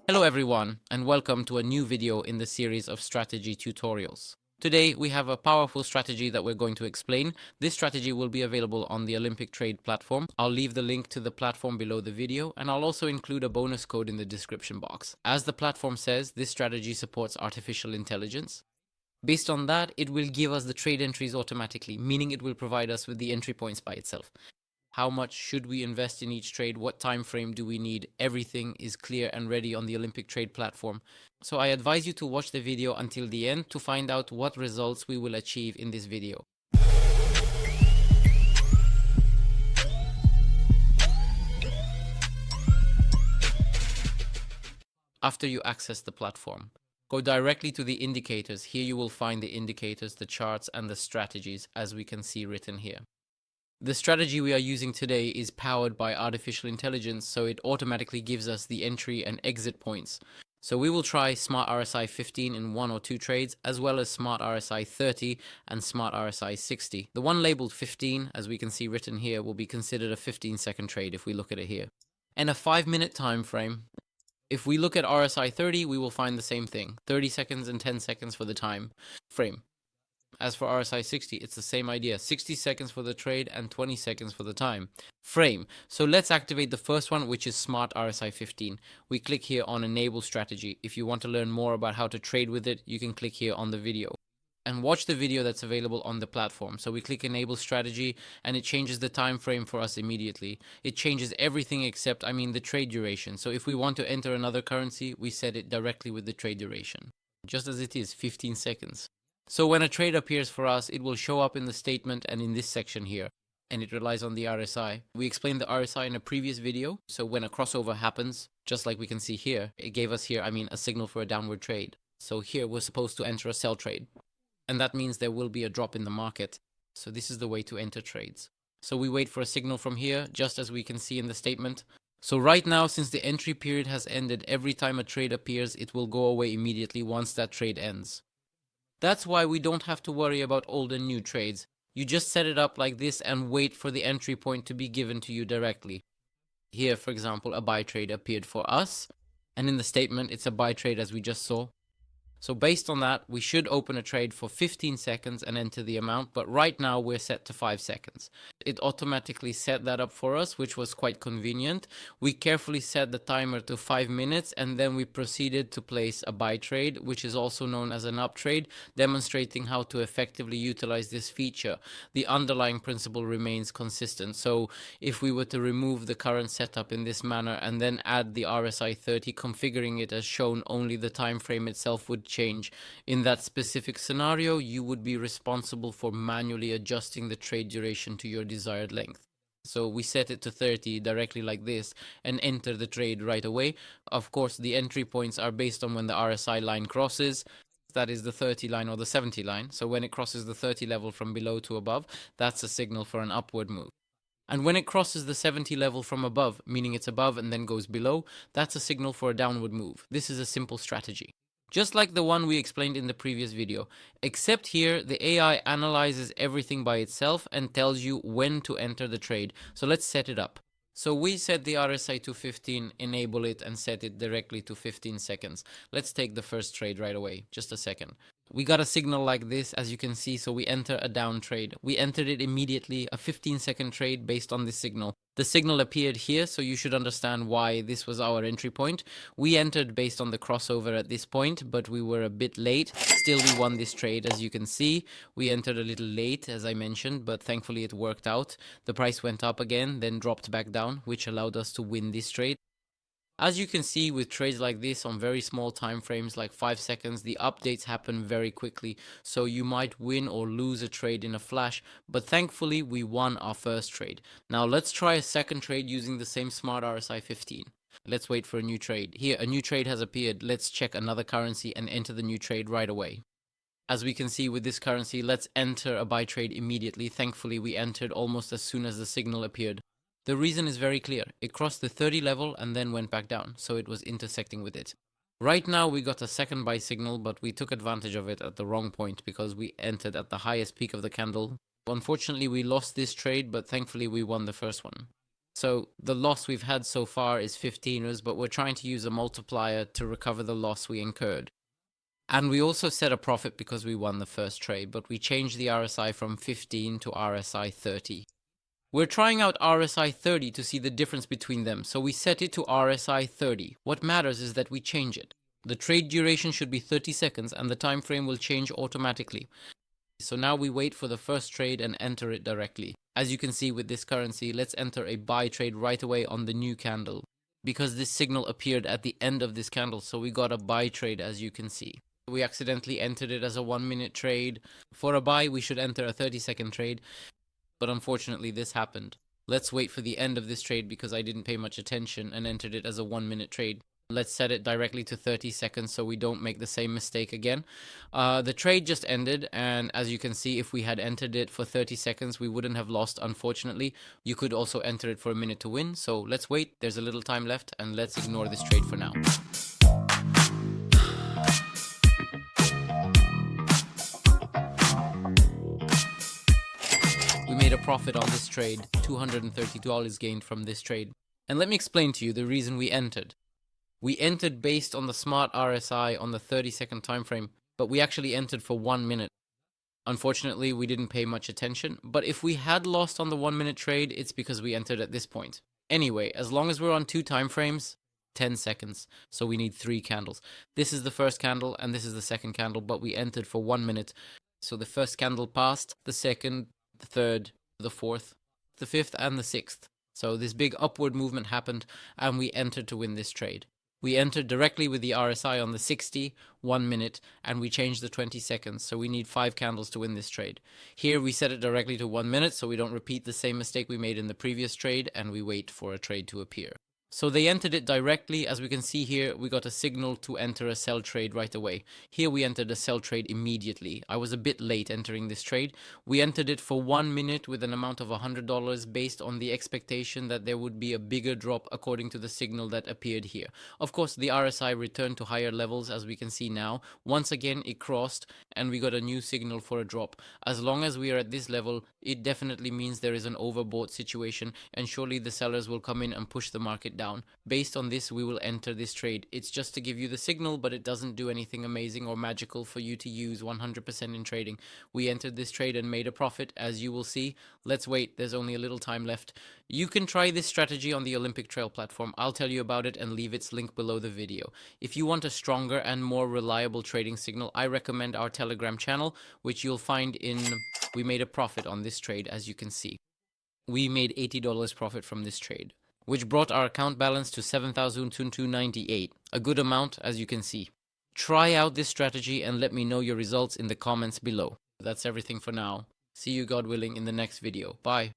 Hello everyone, and welcome to a new video in the series of strategy tutorials. Today we have a powerful strategy that we're going to explain. This strategy will be available on the Olymp Trade platform. I'll leave the link to the platform below the video, and I'll also include a bonus code in the description box. As the platform says, this strategy supports artificial intelligence. Based on that, it will give us the trade entries automatically, meaning it will provide us with the entry points by itself. How much should we invest in each trade? What time frame do we need? Everything is clear and ready on the Olymp Trade platform. So I advise you to watch the video until the end to find out what results we will achieve in this video. After you access the platform, go directly to the indicators. Here you will find the indicators, the charts, and the strategies, as we can see written here. The strategy we are using today is powered by artificial intelligence, so it automatically gives us the entry and exit points. So we will try Smart RSI 15 in 1 or 2 trades, as well as Smart RSI 30 and Smart RSI 60. The one labeled 15, as we can see written here, will be considered a 15-second trade if we look at it here. And a 5-minute time frame. If we look at RSI 30, we will find the same thing, 30 seconds and 10 seconds for the time frame. As for RSI 60, it's the same idea, 60 seconds for the trade and 20 seconds for the time frame. So let's activate the first one, which is Smart RSI 15. We click here on Enable Strategy. If you want to learn more about how to trade with it, you can click here on the video and watch the video that's available on the platform. So we click Enable Strategy and it changes the time frame for us immediately. It changes everything except, the trade duration. So if we want to enter another currency, we set it directly with the trade duration, just as it is, 15 seconds. So when a trade appears for us, it will show up in the statement and in this section here, and it relies on the RSI. We explained the RSI in a previous video, so when a crossover happens, just like we can see here, it gave us here, a signal for a downward trade. So here we're supposed to enter a sell trade, and that means there will be a drop in the market. So this is the way to enter trades. So we wait for a signal from here, just as we can see in the statement. So right now, since the entry period has ended, every time a trade appears, it will go away immediately once that trade ends. That's why we don't have to worry about old and new trades. You just set it up like this and wait for the entry point to be given to you directly. Here, for example, a buy trade appeared for us, and in the statement it's a buy trade as we just saw. So based on that, we should open a trade for 15 seconds and enter the amount, but right now we're set to 5 seconds. It automatically set that up for us, which was quite convenient. We carefully set the timer to 5 minutes, and then we proceeded to place a buy trade, which is also known as an up trade, demonstrating how to effectively utilize this feature. The underlying principle remains consistent. So if we were to remove the current setup in this manner and then add the RSI 30, configuring it as shown, only the time frame itself would change. In that specific scenario, you would be responsible for manually adjusting the trade duration to your desired length. So we set it to 30 directly like this and enter the trade right away. Of course, the entry points are based on when the RSI line crosses. That is the 30 line or the 70 line. So when it crosses the 30 level from below to above, that's a signal for an upward move. And when it crosses the 70 level from above, meaning it's above and then goes below, that's a signal for a downward move. This is a simple strategy, just like the one we explained in the previous video, except here the AI analyzes everything by itself and tells you when to enter the trade. So let's set it up. So we set the RSI to 15, enable it, and set it directly to 15 seconds. Let's take the first trade right away. Just a second. We got a signal like this, as you can see, so we enter a down trade. We entered it immediately, a 15-second trade based on this signal. The signal appeared here, so you should understand why this was our entry point. We entered based on the crossover at this point, but we were a bit late. Still, we won this trade, as you can see. We entered a little late, as I mentioned, but thankfully it worked out. The price went up again, then dropped back down, which allowed us to win this trade. As you can see, with trades like this on very small time frames, like 5 seconds, the updates happen very quickly, so you might win or lose a trade in a flash, but thankfully we won our first trade. Now let's try a second trade using the same Smart RSI 15. Let's wait for a new trade. Here, a new trade has appeared. Let's check another currency and enter the new trade right away. As we can see with this currency, let's enter a buy trade immediately. Thankfully, we entered almost as soon as the signal appeared. The reason is very clear. It crossed the 30 level and then went back down, so it was intersecting with it. Right now we got a second buy signal, but we took advantage of it at the wrong point because we entered at the highest peak of the candle. Unfortunately, we lost this trade, but thankfully we won the first one. So the loss we've had so far is 15ers, but we're trying to use a multiplier to recover the loss we incurred. And we also set a profit because we won the first trade, but we changed the RSI from 15 to RSI 30. We're trying out RSI 30 to see the difference between them, so we set it to RSI 30. What matters is that we change it. The trade duration should be 30 seconds and the time frame will change automatically. So now we wait for the first trade and enter it directly. As you can see with this currency, let's enter a buy trade right away on the new candle, because this signal appeared at the end of this candle, so we got a buy trade, as you can see. We accidentally entered it as a 1-minute trade. For a buy, we should enter a 30-second trade, but unfortunately this happened. Let's wait for the end of this trade because I didn't pay much attention and entered it as a 1-minute trade. Let's set it directly to 30 seconds so we don't make the same mistake again. The trade just ended, and as you can see, if we had entered it for 30 seconds, we wouldn't have lost, unfortunately. You could also enter it for a minute to win, so let's wait. There's a little time left, and let's ignore this trade for now. We made a profit on this trade, $230 gained from this trade. And let me explain to you the reason we entered. We entered based on the smart RSI on the 30-second time frame, but we actually entered for 1 minute. Unfortunately, we didn't pay much attention, but if we had lost on the 1-minute trade, it's because we entered at this point. Anyway, as long as we're on 2 time frames, 10 seconds, so we need 3 candles. This is the first candle and this is the second candle, but we entered for 1 minute. So the first candle passed, the second, the third, the fourth, the fifth, and the sixth. So this big upward movement happened and we entered to win this trade. We entered directly with the RSI on the 60, 1 minute, and we changed the 20 seconds, so we need 5 candles to win this trade. Here we set it directly to 1 minute, so we don't repeat the same mistake we made in the previous trade, and we wait for a trade to appear. So they entered it directly. As we can see here, we got a signal to enter a sell trade right away. Here we entered a sell trade immediately. I was a bit late entering this trade. We entered it for 1 minute with an amount of $100 based on the expectation that there would be a bigger drop according to the signal that appeared here. Of course, the RSI returned to higher levels, as we can see now. Once again, it crossed and we got a new signal for a drop. As long as we are at this level, it definitely means there is an overbought situation, and surely the sellers will come in and push the market down. Based on this, we will enter this trade. It's just to give you the signal, but it doesn't do anything amazing or magical for you to use 100% in trading. We entered this trade and made a profit, as you will see. Let's wait, there's only a little time left. You can try this strategy on the Olymp Trade platform. I'll tell you about it and leave its link below the video. If you want a stronger and more reliable trading signal, I recommend our Telegram channel, which you'll find in... We made a profit on this trade, as you can see. We made $80 profit from this trade, which brought our account balance to $7,298, a good amount, as you can see. Try out this strategy and let me know your results in the comments below. That's everything for now. See you, God willing, in the next video. Bye.